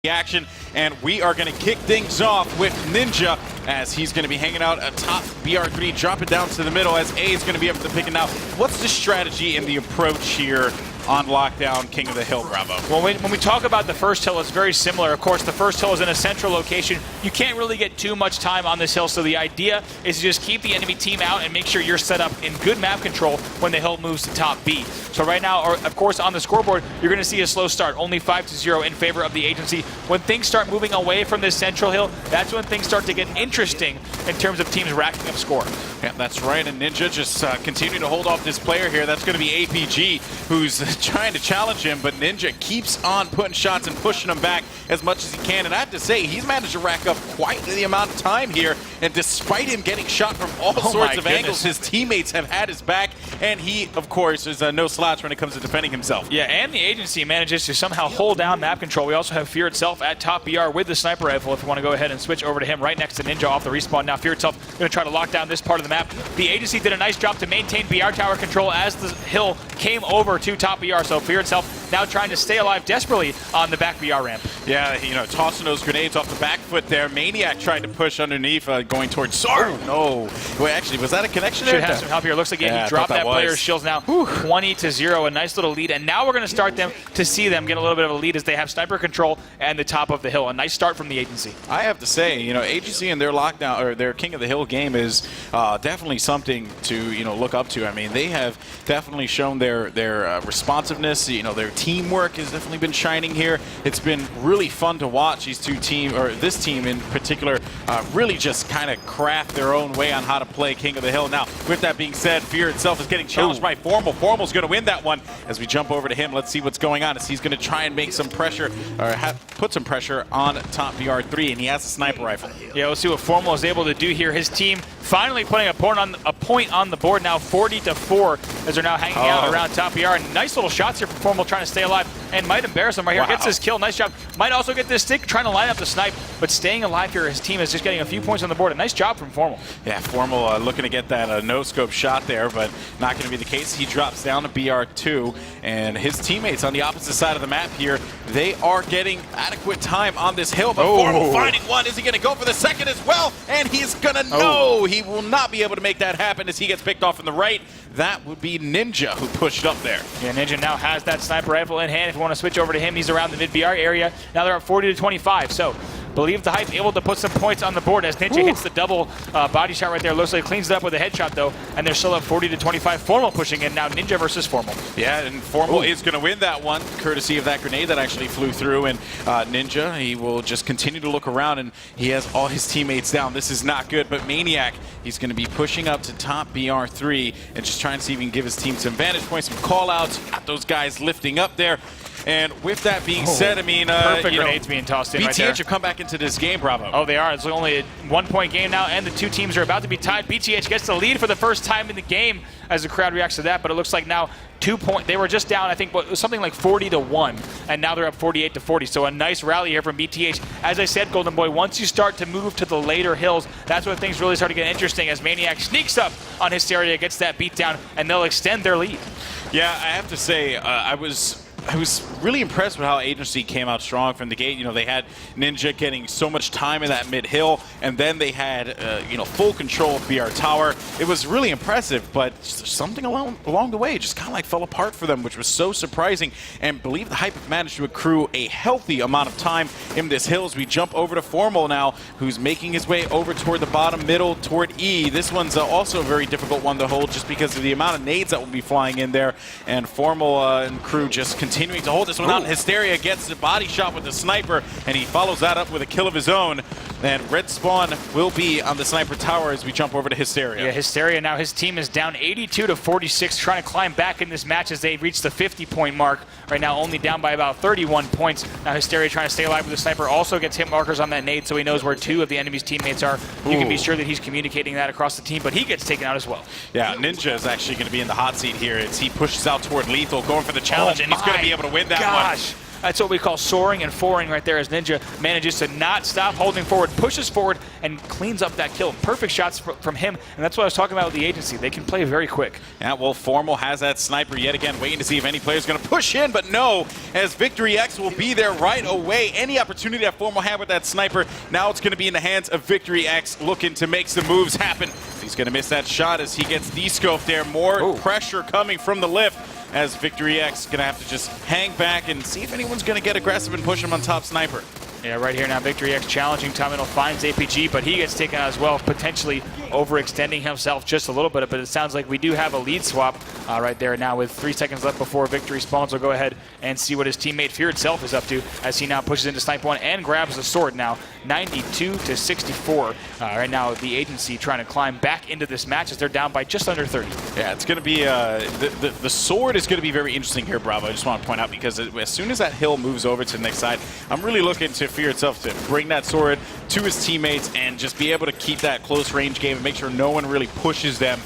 the action, and we are going to kick things off with Ninja as he's going to be hanging out atop BR3, drop it down to the middle as A is going to be able to pick it out. What's the strategy and the approach here on lockdown, King of the Hill, Bravo? Well, when we talk about the first hill, it's very similar. Of course, the first hill is in a central location. You can't really get too much time on this hill, so the idea is to just keep the enemy team out and make sure you're set up in good map control when the hill moves to top B. So right now, of course, on the scoreboard, you're going to see a slow start, only 5-0 in favor of the agency. When things start moving away from this central hill, that's when things start to get interesting in terms of teams racking up score. Yeah, that's right, and Ninja just continuing to hold off this player here. That's going to be APG, who's trying to challenge him, but Ninja keeps on putting shots and pushing him back as much as he can. And I have to say, he's managed to rack up quite the amount of time here, and despite him getting shot from all sorts of angles, his teammates have had his back, and he, of course, is no slouch when it comes to defending himself. Yeah, and the agency manages to somehow hold down map control. We also have Fear itself at top BR with the sniper rifle if you want to go ahead and switch over to him right next to Ninja off the respawn. Now Fear itself going to try to lock down this part of the map. The agency did a nice job to maintain BR tower control as the hill came over to top BR, so Fear itself now trying to stay alive desperately on the back BR ramp. Yeah, you know, tossing those grenades off the back foot there. Maniac tried to push underneath, going towards Sword. No. Wait, actually, was that a connection there? Should have some help here. Looks like he dropped that player's shields now. 20-0, a nice little lead. And now we're going to start them to see them get a little bit of a lead as they have sniper control and the top of the hill. A nice start from the agency. I have to say, you know, agency and their lockdown, or their King of the Hill game is definitely something to, you know, look up to. I mean, they have definitely shown their responsiveness. You know, their teamwork has definitely been shining here. It's been really fun to watch these two teams, or this team in particular, really just kind of craft their own way on how to play King of the Hill. Now, with that being said, Fear itself is getting challenged by Formal. Formal's going to win that one. As we jump over to him, let's see what's going on. As he's going to try and make some pressure, or put some pressure on top BR3, and he has a sniper rifle. Yeah, we'll see what Formal is able to do here. His team finally putting a point on the board now, 40-4, as they're now hanging out around top BR. And nice little shots here from Formal trying to stay alive, and might embarrass him right here. Gets his kill, nice job. Might also get this stick, trying to line up the snipe, but staying alive here. His team is just getting a few points on the board. A nice job from Formal. Yeah, Formal looking to get that no-scope shot there, but not going to be the case. He drops down to BR2, and his teammates on the opposite side of the map here, they are getting adequate time on this hill, but Formal finding one. Is he going to go for the second as well? And he's going to know he will not be able to make that happen as he gets picked off on the right. That would be Ninja who pushed up there. Yeah, Ninja now has that sniper rifle in hand. If you want to switch over to him, he's around the mid-BR area. Now they're at 40-25, so Believe the Hype able to put some points on the board as Ninja hits the double body shot right there. Looks like cleans it up with a headshot though, and they're still at 40-25. Formal pushing in now. Ninja versus Formal. Yeah, and Formal is going to win that one, courtesy of that grenade that actually flew through. And Ninja, he will just continue to look around, and he has all his teammates down. This is not good, but Maniac, he's going to be pushing up to top BR3 and just trying to see if he can give his team some vantage points, some call-outs. Got those guys lifting up there. And with that being said, I mean, perfect grenades being tossed in right there. BtH have come back into this game, Bravo. Oh, they are. It's only a 1-point game now, and the two teams are about to be tied. BtH gets the lead for the first time in the game as the crowd reacts to that, but it looks like now 2 points. They were just down, I think, something like 40-1, and now they're up 48-40. So a nice rally here from BtH. As I said, Golden Boy, once you start to move to the later hills, that's when things really start to get interesting as Maniac sneaks up on Hysteria, gets that beat down, and they'll extend their lead. Yeah, I have to say, I was really impressed with how Agency came out strong from the gate. You know, they had Ninja getting so much time in that mid-hill, and then they had, you know, full control of BR Tower. It was really impressive, but something along the way just kind of like fell apart for them, which was so surprising. And Believe the Hype managed to accrue a healthy amount of time in this hill as we jump over to Formal now, who's making his way over toward the bottom middle, toward E. This one's also a very difficult one to hold just because of the amount of nades that will be flying in there. And Formal and crew just continuing to hold this one out. Hysteria gets the body shot with the sniper, and he follows that up with a kill of his own. And Red Spawn will be on the sniper tower as we jump over to Hysteria. Yeah, Hysteria now, his team is down 82-46, trying to climb back in this match as they reach the 50-point mark. Right now only down by about 31 points. Now Hysteria trying to stay alive with the sniper, also gets hit markers on that nade, so he knows where 2 of the enemy's teammates are. You can be sure that he's communicating that across the team, but he gets taken out as well. Yeah, Ninja is actually going to be in the hot seat here as he pushes out toward Lethal, going for the challenge, and he's going to be able to win that one. That's what we call soaring and foring right there, as Ninja manages to not stop holding forward, pushes forward, and cleans up that kill. Perfect shots from him, and that's what I was talking about with the agency. They can play very quick. Yeah, well, Formal has that sniper yet again, waiting to see if any player's going to push in, but no, as Victory X will be there right away. Any opportunity that Formal had with that sniper, now it's going to be in the hands of Victory X, looking to make some moves happen. He's going to miss that shot as he gets de-scoped there. More pressure coming from the lift, as Victory X going to have to just hang back and see if anyone's going to get aggressive and push him on top sniper. Yeah, right here now, Victory X challenging Terminal, finds APG, but he gets taken out as well, potentially overextending himself just a little bit. But it sounds like we do have a lead swap right there now with 3 seconds left before Victory spawns. We'll go ahead and see what his teammate Fear itself is up to as he now pushes into Snipe 1 and grabs the sword now, 92-64. Right now, the agency trying to climb back into this match as they're down by just under 30. Yeah, it's going to be, the sword is going to be very interesting here, Bravo. I just want to point out, because as soon as that hill moves over to the next side, I'm really looking to Fear itself to bring that sword to his teammates and just be able to keep that close range game and make sure no one really pushes them,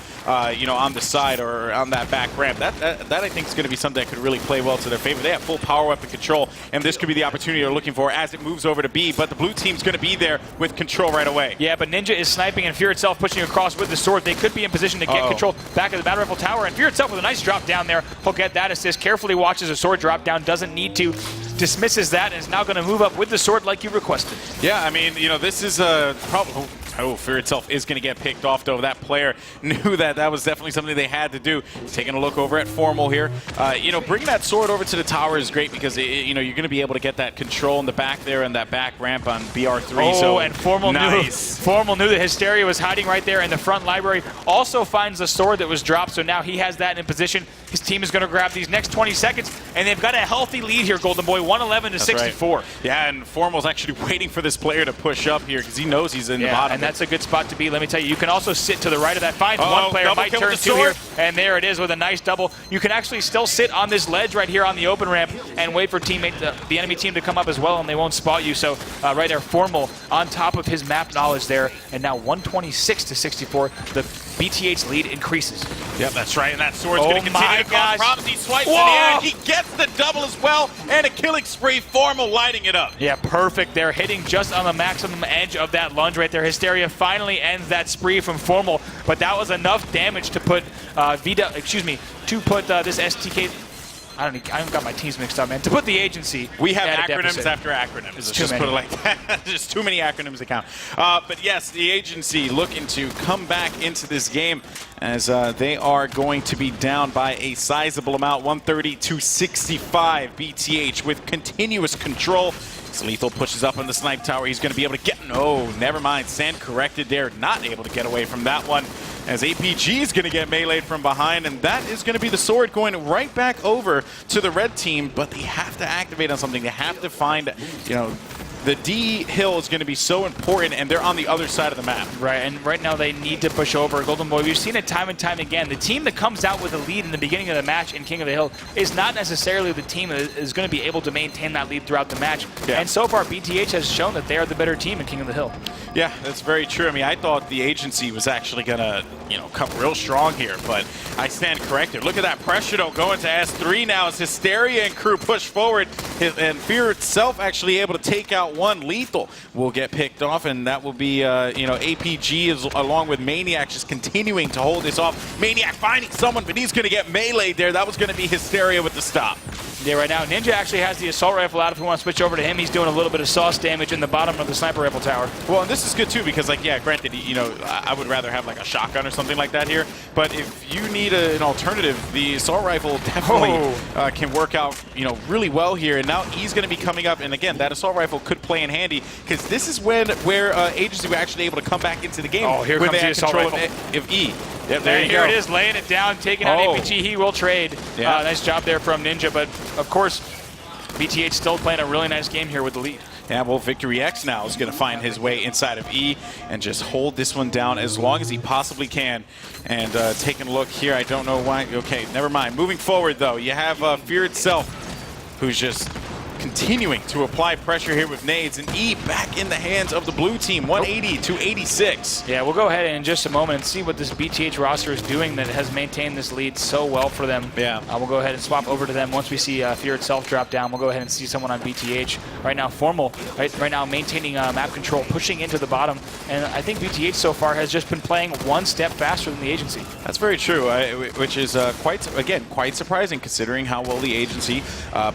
you know, on the side or on that back ramp. That I think is going to be something that could really play well to their favor. They have full power weapon control, and this could be the opportunity they're looking for as it moves over to B, but the blue team's going to be there with control right away. Yeah, but Ninja is sniping and Fear itself pushing across with the sword. They could be in position to get control back of the battle rifle tower, and Fear itself with a nice drop down there. He'll get that assist, carefully watches the sword drop down, doesn't need to, dismisses that, and is now going to move up with the sword like you requested. Yeah, I mean, you know, this is a problem. Fear itself is going to get picked off, though. That player knew that that was definitely something they had to do. Taking a look over at Formal here. You know, bringing that sword over to the tower is great because, you know, you're going to be able to get that control in the back there and that back ramp on BR3. Oh, and Formal knew that Hysteria was hiding right there in the front library. Also finds the sword that was dropped, so now he has that in position. His team is going to grab these next 20 seconds, and they've got a healthy lead here, Golden Boy, 111-64. Right. Yeah, and Formal's actually waiting for this player to push up here because he knows he's in the bottom. And that's a good spot to be. Let me tell you, you can also sit to the right of that. Finds one player, might turn two here, and there it is with a nice double. You can actually still sit on this ledge right here on the open ramp and wait for the enemy team to come up as well, and they won't spot you. So right there, Formal on top of his map knowledge there, and now 126-64. The BtH lead increases. Yep, that's right, and that sword's going to continue to cause problems. He swipes in the air, he gets the double as well, and a killing spree. Formal lighting it up. Yeah, perfect there, hitting just on the maximum edge of that lunge right there. Hysteria finally ends that spree from Formal, but that was enough damage to put this STK. I haven't got my teams mixed up, man. To put the agency, we have acronyms deficit. After acronyms. It's just put it like that. Just too many acronyms to count. But yes, the agency looking to come back into this game as they are going to be down by a sizable amount, 130-65. BtH with continuous control. As Lethal pushes up on the snipe tower, he's going to be able to get. No, never mind. Stand corrected there. Not able to get away from that one. As APG is going to get meleeed from behind, and that is going to be the sword going right back over to the red team, but they have to activate on something. They have to find, you know, the D hill is going to be so important, and they're on the other side of the map. Right, and right now they need to push over. Golden Boy, we've seen it time and time again. The team that comes out with a lead in the beginning of the match in King of the Hill is not necessarily the team that is going to be able to maintain that lead throughout the match. Yeah. And so far, BtH has shown that they are the better team in King of the Hill. Yeah, that's very true. I mean, I thought the agency was actually going to, you know, come real strong here, but I stand corrected. Look at that pressure, though, going to S3 now as Hysteria and crew push forward, and Fear itself actually able to take out one. Lethal will get picked off, and that will be, you know, APG is, along with Maniac just continuing to hold this off. Maniac finding someone, but he's going to get meleeed there. That was going to be Hysteria with the stop. Yeah, right now, Ninja actually has the assault rifle out. If we want to switch over to him, he's doing a little bit of sauce damage in the bottom of the sniper rifle tower. Well, and this is good, too, because, like, yeah, granted, you know, I would rather have, like, a shotgun or something like that here, but if you need an alternative, the assault rifle definitely can work out, you know, really well here, and now he's going to be coming up, and again, that assault rifle could play in handy, because this is where Agency were actually able to come back into the game. Oh, here comes the assault rifle. Of E. Yep, there you go. Here it is, laying it down, taking out APG. He will trade. Yeah. Nice job there from Ninja, but, of course, BtH still playing a really nice game here with the lead. Yeah, well, Victory X now is going to find his way inside of E and just hold this one down as long as he possibly can. And taking a look here, I don't know why. Okay, never mind. Moving forward, though, you have Fear itself, who's just continuing to apply pressure here with nades, and E back in the hands of the blue team, 180 to 86. Yeah, we'll go ahead in just a moment and see what this BTH roster is doing that has maintained this lead so well for them. Yeah. We'll go ahead and swap over to them once we see Fear itself drop down. We'll go ahead and see someone on BTH. Right now, Formal, right now maintaining map control, pushing into the bottom, and I think BTH so far has just been playing one step faster than the agency. That's very true, which is quite surprising considering how well the agency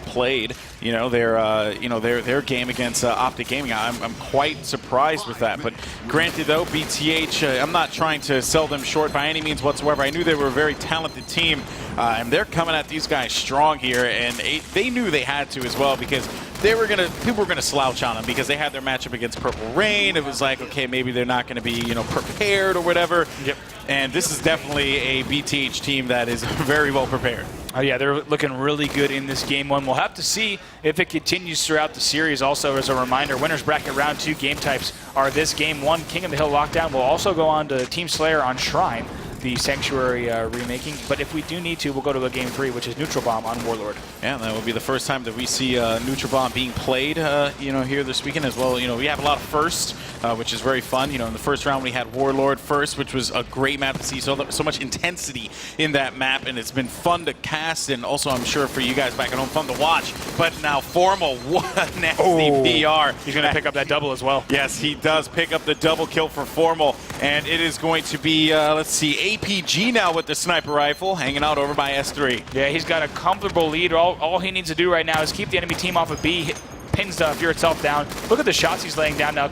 played. Their game against Optic Gaming. I'm quite surprised with that. But granted, though, BTH, I'm not trying to sell them short by any means whatsoever. I knew they were a very talented team, and they're coming at these guys strong here, and they knew they had to as well because people were gonna slouch on them because they had their matchup against Purple Rain. It was like, okay, maybe they're not gonna be prepared or whatever. Yep. And this is definitely a BTH team that is very well prepared. Oh yeah, they're looking really good in this game one. We'll have to see if it continues throughout the series. Also, as a reminder, winners bracket round 2 game types are this game 1, King of the Hill Lockdown. We'll also go on to Team Slayer on Shrine, the Sanctuary remaking. But if we do need to, we'll go to a game 3, which is Neutral Bomb on Warlord. Yeah, that will be the first time that we see Neutral Bomb being played, here this weekend as well. We have a lot of firsts, which is very fun. In the first round we had Warlord first, which was a great map to see. So much intensity in that map, and it's been fun to cast, and also I'm sure for you guys back at home, fun to watch. But now Formal, what a nasty PR. He's going to pick up that double as well. Yes, he does pick up the double kill for Formal, and it is going to be, let's see, APG now with the sniper rifle, hanging out over by S3. Yeah, he's got a comfortable lead. All he needs to do right now is keep the enemy team off of B, pins Fear itself down. Look at the shots he's laying down now,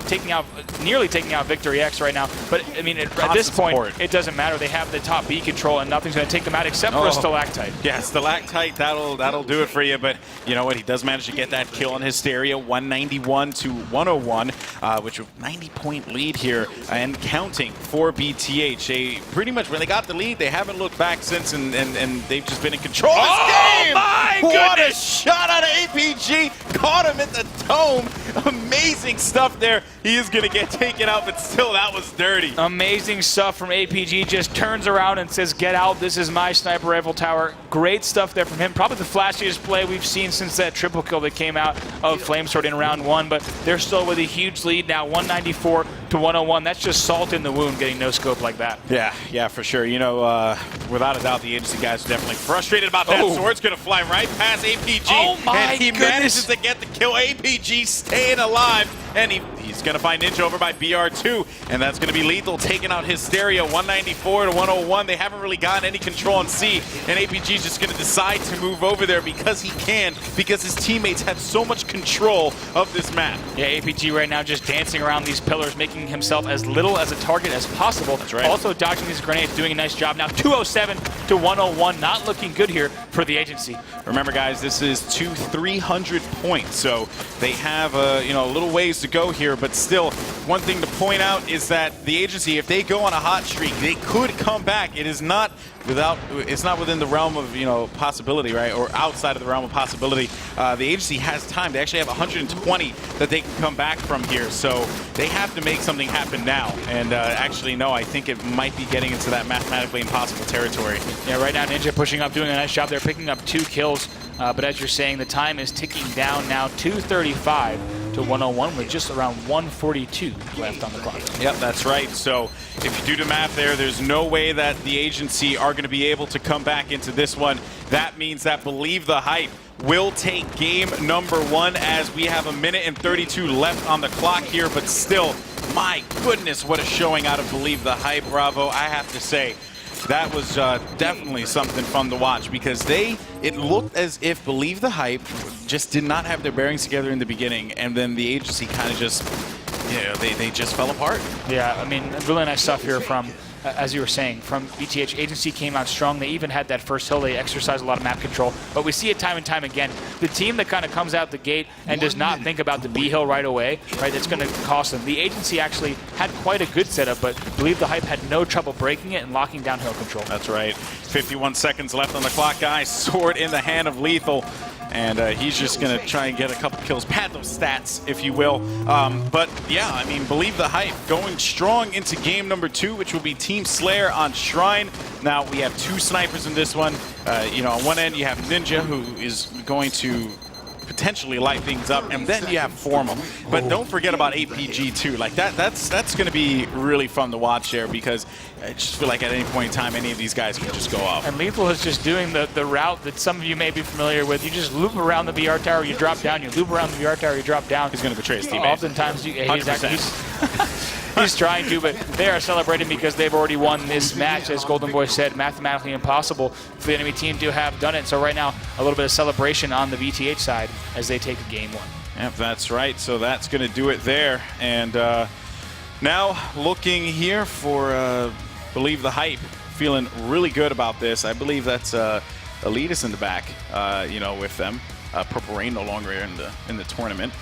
nearly taking out Victory X right now. But, I mean, at this point, it doesn't matter. They have the top B control, and nothing's going to take them out except for a Stalactite. Yeah, Stalactite, that'll do it for you. But you know what? He does manage to get that kill on Hysteria, 191 to 101, which is a 90-point lead here and counting for BTH. They pretty much, when they got the lead, they haven't looked back since, and they've just been in control of this game. My goodness! What a shot out of APG! Caught him at the dome. Amazing stuff there. He is going to get taken out, but still, that was dirty. Amazing stuff from APG. Just turns around and says, get out. This is my sniper rifle tower. Great stuff there from him. Probably the flashiest play we've seen since that triple kill that came out of Flamesword in round 1, but they're still with a huge lead now, 194 to 101. That's just salt in the wound getting no scope like that. Yeah, for sure. Without a doubt, the agency guys are definitely frustrated about that. Sword's going to fly right past APG. Oh my and he goodness. manages to get the kill. APG staying alive, and he's going to find Ninja over by BR2, and that's going to be lethal, taking out Hysteria, 194 to 101. They haven't really gotten any control on C, and APG's just going to decide to move over there because he can, because his teammates have so much control of this map. Yeah, APG right now just dancing around these pillars, making himself as little as a target as possible. That's right. Also dodging these grenades, doing a nice job. Now 207 to 101, not looking good here for the agency. Remember, guys, this is 300 points, so they have a little ways to go here, but still, one thing to point out is that the agency, if they go on a hot streak, they could come back. It's not within the realm of possibility, right, or outside of the realm of possibility. The agency has time. They actually have 120 that they can come back from here, so they have to make something happen now. And actually, no, I think it might be getting into that mathematically impossible territory. Yeah, right now Ninja pushing up, doing a nice job there, picking up 2 kills. But as you're saying, the time is ticking down now, 235 to 101 with just around 142 left on the clock. Yep, that's right. So if you do the math there's no way that the agency are going to be able to come back into this one. That means that Believe the Hype will take game number 1 as we have 1 minute and 32 left on the clock here. But still, my goodness, what a showing out of Believe the Hype. Bravo, I have to say. That was definitely something fun to watch because it looked as if Believe the Hype just did not have their bearings together in the beginning, and then the agency kind of just, they just fell apart. Yeah, I mean, really nice stuff here from, as you were saying, from BTH. Agency came out strong. They even had that first hill. They exercised a lot of map control, but we see it time and time again. The team that kind of comes out the gate and does not think about the B hill right away, right, that's going to cost them. The agency actually had quite a good setup, but Believe the Hype had no trouble breaking it and locking down hill control. That's right. 51 seconds left on the clock, guys. Sword in the hand of Lethal. And he's just going to try and get a couple kills, pad those stats, if you will. But yeah, I mean, Believe the Hype going strong into game number 2, which will be Team Slayer on Shrine. Now, we have 2 snipers in this one. On one end, you have Ninja, who is going to potentially light things up, and then you have Formal. But don't forget about APG too. Like that's going to be really fun to watch there, because I just feel like at any point in time, any of these guys can just go off. And Lethal is just doing the route that some of you may be familiar with. You just loop around the VR tower, you drop down. You loop around the VR tower, you drop down. He's going to betray his teammate. Oftentimes, he's trying to, but they are celebrating because they've already won this match. As Golden Boy said, mathematically impossible for the enemy team to have done it. So right now, a little bit of celebration on the BtH side as they take game one. Yep, that's right. So that's going to do it there. And now looking here for Believe the Hype. Feeling really good about this. I believe that's Elitis in the back, with them. Purple Rain no longer in the tournament.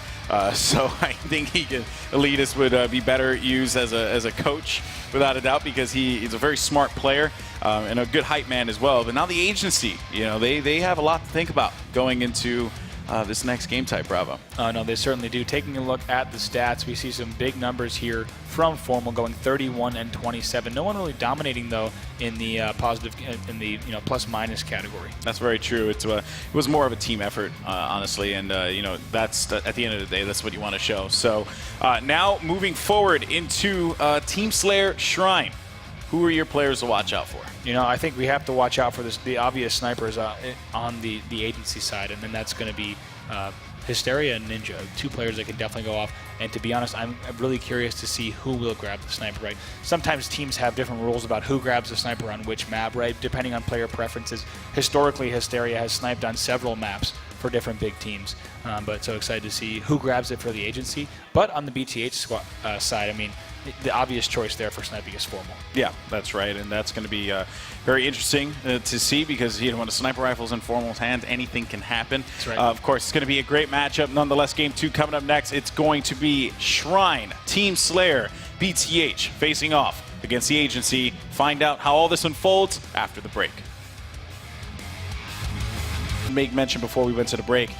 So I think Elitis would be better used as a coach, without a doubt, because he's a very smart player and a good hype man as well. But now the agency, they have a lot to think about going into this next game type, Bravo. No, they certainly do. Taking a look at the stats, we see some big numbers here from Formal, going 31 and 27. No one really dominating though in the plus minus category. That's very true. It was more of a team effort, honestly, and that's at the end of the day, that's what you want to show. So now moving forward into Team Slayer Shrine. Who are your players to watch out for? I think we have to watch out for the obvious snipers on the agency side, and then that's going to be Hysteria and Ninja, two players that can definitely go off. And to be honest, I'm really curious to see who will grab the sniper, right? Sometimes teams have different rules about who grabs the sniper on which map, right? Depending on player preferences. Historically, Hysteria has sniped on several maps for different big teams. But so excited to see who grabs it for the agency. But on the BtH side, I mean, the obvious choice there for sniping is Formal. Yeah, that's right, and that's going to be very interesting to see, because when a sniper rifle's in Formal's hands, anything can happen. That's right. Of course, it's going to be a great matchup. Nonetheless, Game 2 coming up next. It's going to be Shrine, Team Slayer, BtH facing off against the agency. Find out how all this unfolds after the break. Make mention before we went to the break,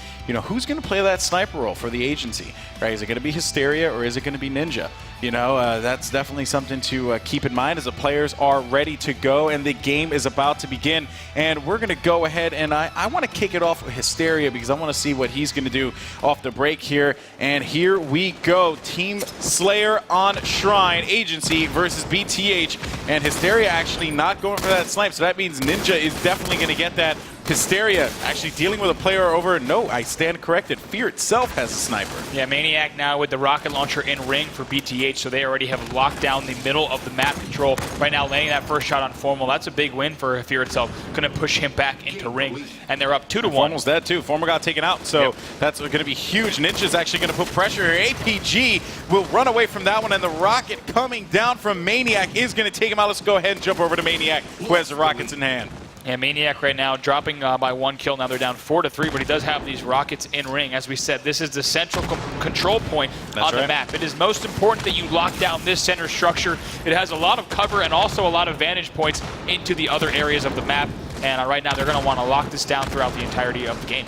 who's going to play that sniper role for the agency, right? Is it going to be Hysteria or is it going to be Ninja? That's definitely something to keep in mind as the players are ready to go and the game is about to begin. And we're going to go ahead and I want to kick it off with Hysteria, because I want to see what he's going to do off the break here. And here we go. Team Slayer on Shrine, agency versus BtH. And Hysteria actually not going for that snipe, so that means Ninja is definitely going to get that. Hysteria actually dealing with a player over. No, I stand corrected. Fear itself has a sniper. Yeah, Maniac now with the rocket launcher in ring for BtH, so they already have locked down the middle of the map control. Right now, landing that first shot on Formal. That's a big win for Fear itself. Going to push him back into ring, and they're up 2-1. Formal's dead too. Formal got taken out, so that's going to be huge. Ninja's actually going to put pressure here. APG will run away from that one, and the rocket coming down from Maniac is going to take him out. Let's go ahead and jump over to Maniac, who has the rockets in hand. Yeah, Maniac right now dropping by 1 kill. Now they're down 4-3, but he does have these rockets in ring. As we said, this is the central control point on the map. It is most important that you lock down this center structure. It has a lot of cover and also a lot of vantage points into the other areas of the map. And right now they're going to want to lock this down throughout the entirety of the game.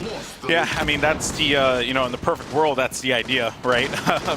Yeah, I mean, that's the, in the perfect world, that's the idea, right?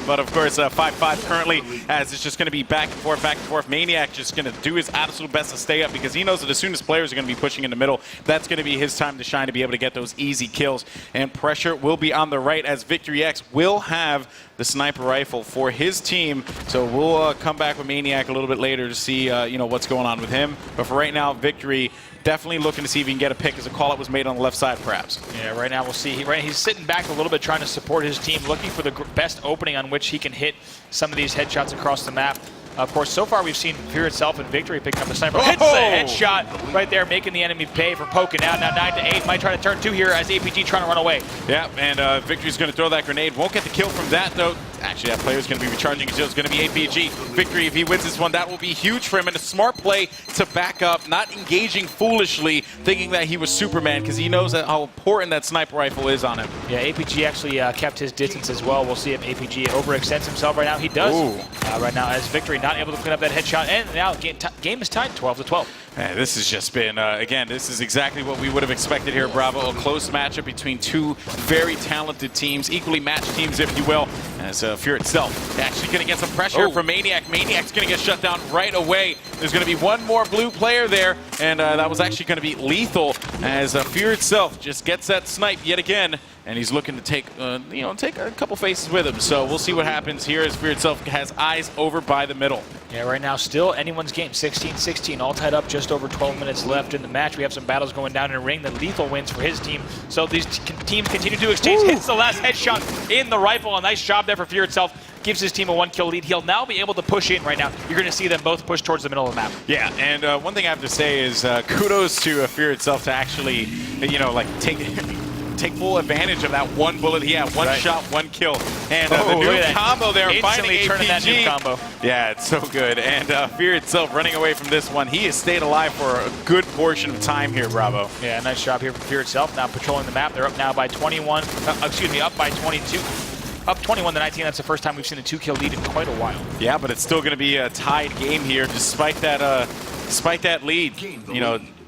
But of course, 5-5 currently, as it's just going to be back and forth. Maniac just going to do his absolute best to stay up, because he knows that as soon as players are going to be pushing in the middle, that's going to be his time to shine, to be able to get those easy kills. And pressure will be on the right, as Victory X will have the sniper rifle for his team. So we'll come back with Maniac a little bit later to see, what's going on with him. But for right now, Victory definitely looking to see if he can get a pick, as a call-up was made on the left side, perhaps. Yeah, right now we'll see. He's sitting back a little bit, trying to support his team, looking for the best opening on which he can hit some of these headshots across the map. Of course, so far we've seen Fear itself and Victory picking up the sniper. Hits the headshot right there, making the enemy pay for poking out. Now 9-8, might try to turn 2 here as APG trying to run away. Yeah, and Victory's going to throw that grenade. Won't get the kill from that, though. Actually, that player's going to be recharging his shield. It's going to be APG. Victory, if he wins this one, that will be huge for him. And a smart play to back up, not engaging foolishly, thinking that he was Superman, because he knows how important that sniper rifle is on him. Yeah, APG actually kept his distance as well. We'll see if APG overextends himself right now. He does. Right now, as Victory not able to clean up that headshot, and now game is tied 12-12. This has just been, again, this is exactly what we would have expected here, Bravo. A close matchup between two very talented teams, equally matched teams, if you will. As Fear itself actually going to get some pressure from Maniac. Maniac's going to get shut down right away. There's going to be one more blue player there. and that was actually going to be lethal as Fear itself just gets that snipe yet again, and he's looking to take, take a couple faces with him. So we'll see what happens here as Fear itself has eyes over by the middle. Yeah, right now still anyone's game, 16-16, all tied up, just over 12 minutes left in the match. We have some battles going down in the ring. The lethal wins for his team. So these teams continue to exchange. Hits the last headshot in the rifle. A nice job there for Fear itself. Gives his team a 1-kill lead. He'll now be able to push in right now. You're going to see them both push towards the middle of the map. Yeah, and one thing I have to say is kudos to Fear itself to actually, take full advantage of that one bullet he had. One shot, 1 kill. And the new combo there, finding APG. Turning that new combo. Yeah, it's so good. And Fear itself running away from this one. He has stayed alive for a good portion of time here, Bravo. Yeah, nice job here from Fear itself. Now patrolling the map. They're up now by 21. Up by 22. Up 21-19. That's the first time we've seen a 2-kill lead in quite a while. Yeah, but it's still going to be a tied game here, despite that lead.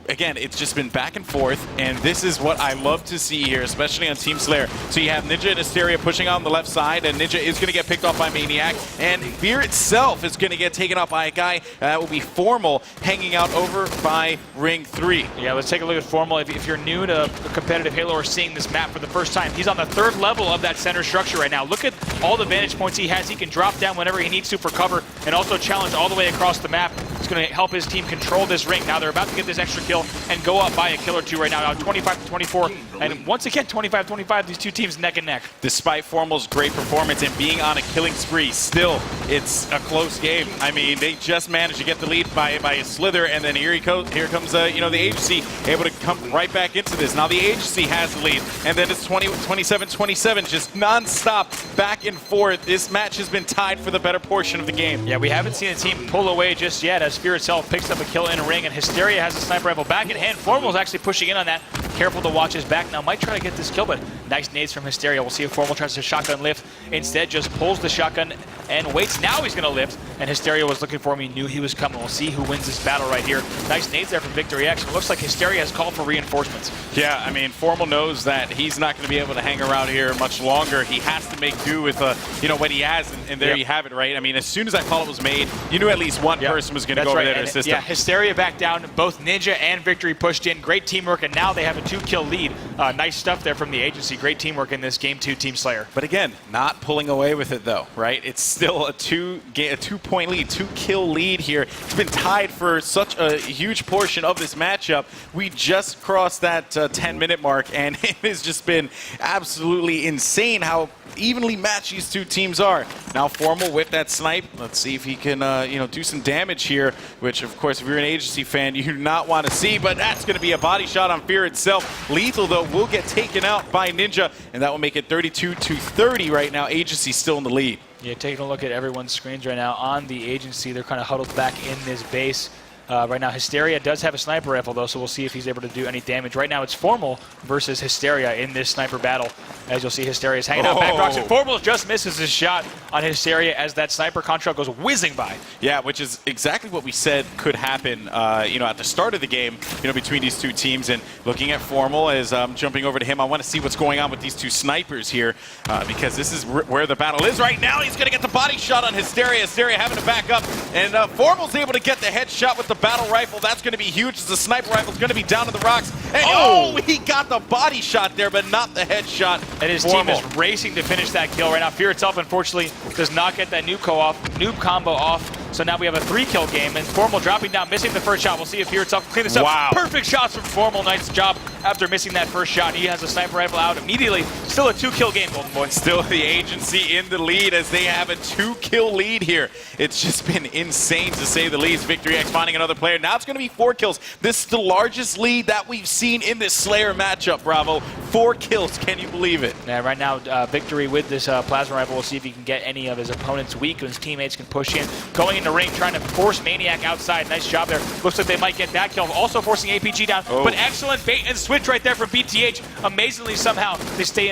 Again, it's just been back and forth, and this is what I love to see here, especially on Team Slayer. So you have Ninja and Hysteria pushing out on the left side, and Ninja is going to get picked off by Maniac, and Fear itself is going to get taken out by a guy that will be Formal, hanging out over by Ring 3. Yeah, let's take a look at Formal. If you're new to competitive Halo or seeing this map for the first time, he's on the 3rd level of that center structure right now. Look at all the vantage points he has. He can drop down whenever he needs to for cover, and also challenge all the way across the map. It's going to help his team control this ring. Now they're about to get this extra kill and go up by a kill or two right now 25-24. And once again, 25-25, these two teams neck and neck. Despite Formal's great performance and being on a killing spree, still, it's a close game. I mean, they just managed to get the lead by a slither, and then here comes the agency able to come right back into this. Now the agency has the lead, and then it's 27-27, just non-stop back and forth. This match has been tied for the better portion of the game. Yeah, we haven't seen a team pull away just yet as Fear itself picks up a kill in a ring, and Hysteria has a sniper rifle back in hand. Formal's actually pushing in on that. Careful to watch his back now. Might try to get this kill, but nice nades from Hysteria. We'll see if Formal tries to shotgun lift. Instead, just pulls the shotgun and waits. Now he's going to lift, and Hysteria was looking for him. He knew he was coming. We'll see who wins this battle right here. Nice nades there from Victory X. It looks like Hysteria has called for reinforcements. Yeah, I mean, Formal knows that he's not going to be able to hang around here much longer. He has to make do with what he has, and there you have it, right? I mean, as soon as that call was made, you knew at least one person was going to go over there to assist him. Yeah, Hysteria back down. Both Ninja and Victory pushed in. Great teamwork, and now they have a 2-kill lead. Nice stuff there from the agency. Great teamwork in this Game 2 Team Slayer. But again, not pulling away with it, though, right? It's still a 2-point lead, 2-kill lead here. It's been tied for such a huge portion of this matchup. We just crossed that 10-minute mark, and it has just been absolutely insane how evenly matched these two teams are. Now Formal with that snipe. Let's see if he can do some damage here, which of course if you're an agency fan you do not want to see, but that's going to be a body shot on Fear itself. Lethal though will get taken out by Ninja, and that will make it 32-30 right now. Agency still in the lead. Yeah, taking a look at everyone's screens right now on the agency. They're kind of huddled back in this base. Right now, Hysteria does have a sniper rifle, though, so we'll see if he's able to do any damage. Right now, it's Formal versus Hysteria in this sniper battle. As you'll see, Hysteria is hanging out back rocks, and Formal just misses his shot on Hysteria as that sniper contract goes whizzing by. Yeah, which is exactly what we said could happen, at the start of the game, between these two teams. And looking at Formal as I'm jumping over to him, I want to see what's going on with these two snipers here, because this is where the battle is right now. He's going to get the body shot on Hysteria. Hysteria having to back up, and Formal's able to get the headshot with the battle rifle. That's going to be huge as the sniper rifle is going to be down to the rocks. And he got the body shot there, but not the headshot. And his team is racing to finish that kill right now. Fear itself, unfortunately, does not get that noob combo off. So now we have a 3-kill game, and Formal dropping down, missing the first shot. We'll see if Fear itself can clean this up. Wow. Perfect shots from Formal. Nice job after missing that first shot. He has a sniper rifle out immediately. Still a 2-kill game, Golden Boy. Still the agency in the lead as they have a 2-kill lead here. It's just been insane to say the least. Victory X finding another player. Now it's going to be 4 kills. This is the largest lead that we've seen in this Slayer matchup, Bravo. 4 kills. Can you believe it? Yeah, right now, Victory with this plasma rifle. We'll see if he can get any of his opponents weak, and his teammates can push in. Going in the ring, trying to force Maniac outside. Nice job there. Looks like they might get that kill. Also forcing APG down. But excellent bait and switch right there from BtH. Amazingly, somehow, they stay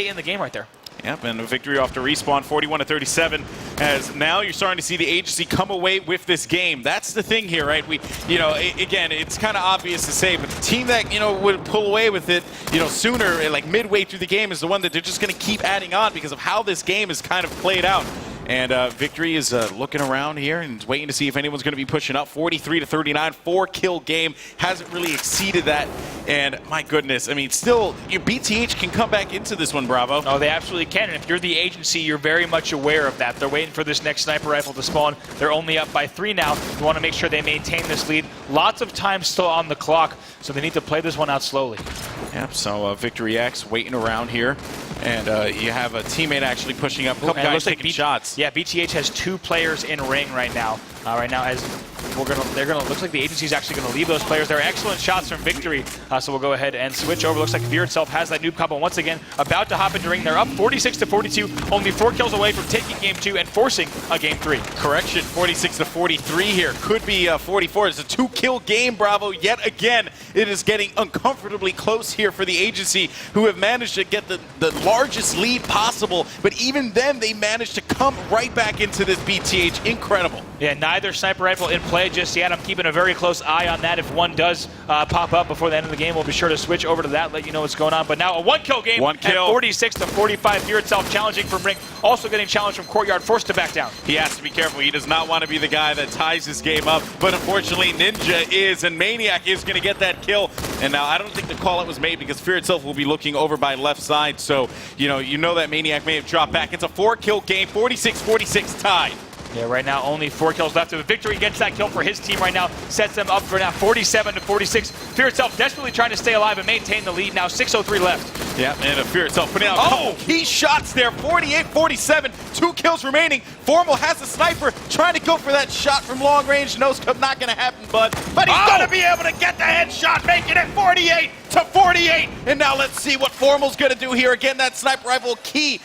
in the game right there. Yep, and a victory off to respawn, 41-37, as now you're starting to see the agency come away with this game. That's the thing here, right? Again, it's kind of obvious to say, but the team that, would pull away with it, sooner, like midway through the game, is the one that they're just going to keep adding on because of how this game is kind of played out. And Victory is looking around here and waiting to see if anyone's going to be pushing up. 43-39, 4-kill game. Hasn't really exceeded that. And my goodness, I mean, still, your BTH can come back into this one, Bravo. Oh, they absolutely can. And if you're the agency, you're very much aware of that. They're waiting for this next sniper rifle to spawn. They're only up by 3 now. You want to make sure they maintain this lead. Lots of time still on the clock, so they need to play this one out slowly. Yep, so Victory X waiting around here. And you have a teammate actually pushing up. A couple guys taking shots. Yeah, BTH has 2 players in ring right now. As looks like the agency's actually gonna leave those players. They're excellent shots from Victory. So we'll go ahead and switch over. Looks like Fear itself has that noob combo once again, about to hop into ring. They're up 46-42, only 4 kills away from taking game 2 and forcing a game 3. Correction, 46-43 here. Could be 44. It's a 2-kill game, Bravo. Yet again, it is getting uncomfortably close here for the agency, who have managed to get the largest lead possible. But even then, they managed to come right back into this BTH. Incredible. Yeah, neither sniper rifle in play just yet. I'm keeping a very close eye on that. If one does pop up before the end of the game, we'll be sure to switch over to that, let you know what's going on. But now a 1-kill game at 46-45. Fear itself challenging from ring, also getting challenged from Courtyard, forced to back down. He has to be careful. He does not want to be the guy that ties this game up. But unfortunately, Ninja is, and Maniac is going to get that kill. And now I don't think the call-out was made because Fear itself will be looking over by left side. So, you know that Maniac may have dropped back. It's a 4-kill game, 46-46 tied. Yeah, right now only 4 kills left. If Victory gets that kill for his team right now, sets them up for now 47-46. Fear itself desperately trying to stay alive and maintain the lead. Now 6:03 left. Yeah, and Fear itself putting out a couple key shots there. 48-47, 2 kills remaining. Formal has a sniper trying to go for that shot from long range. No scope, not going to happen, but he's going to be able to get the headshot, making it 48-48. And now let's see what Formal's going to do here. Again, that sniper rifle key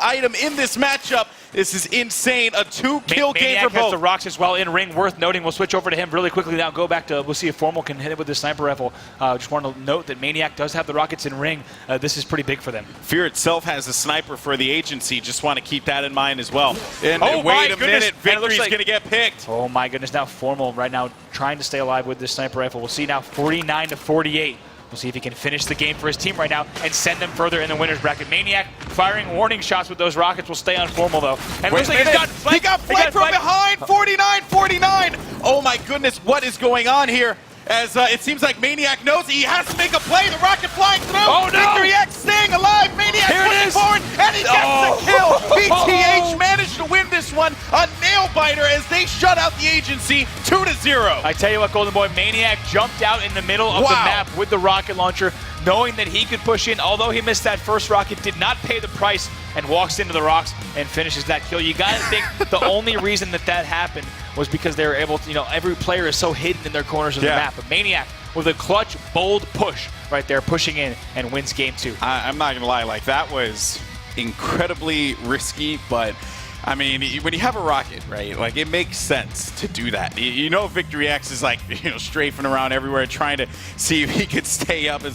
item in this matchup. This is insane. A 2-kill game for both. Maniac has the rocks as well in ring. Worth noting. We'll switch over to him really quickly now. Go back to, we'll see if Formal can hit it with the sniper rifle. Just want to note that Maniac does have the rockets in ring. This is pretty big for them. Fear itself has a sniper for the agency. Just want to keep that in mind as well. And wait a minute, Victory's going to get picked. Oh my goodness, now Formal right now trying to stay alive with this sniper rifle. We'll see now 49-48. We'll see if he can finish the game for his team right now and send them further in the winner's bracket. Maniac firing warning shots with those rockets will stay on Formal though. And looks like he got flanked from behind. 49-49. Oh my goodness, what is going on here? As it seems like Maniac knows he has to make a play. The rocket flying through. Oh no! Victory X staying alive. Maniac pushing forward, and he gets the kill. BTH managed to win this one. A nail biter as they shut out the agency 2-0. I tell you what, Golden Boy, Maniac jumped out in the middle of the map with the rocket launcher, knowing that he could push in. Although he missed that first rocket, did not pay the price and walks into the rocks and finishes that kill. You got to think the only reason that happened was because they were able to, every player is so hidden in their corners of the map. But Maniac with a clutch, bold push right there, pushing in and wins game 2. I'm not going to lie, like that was incredibly risky, but I mean, when you have a rocket, right, like it makes sense to do that. Victory X is like, strafing around everywhere trying to see if he could stay up as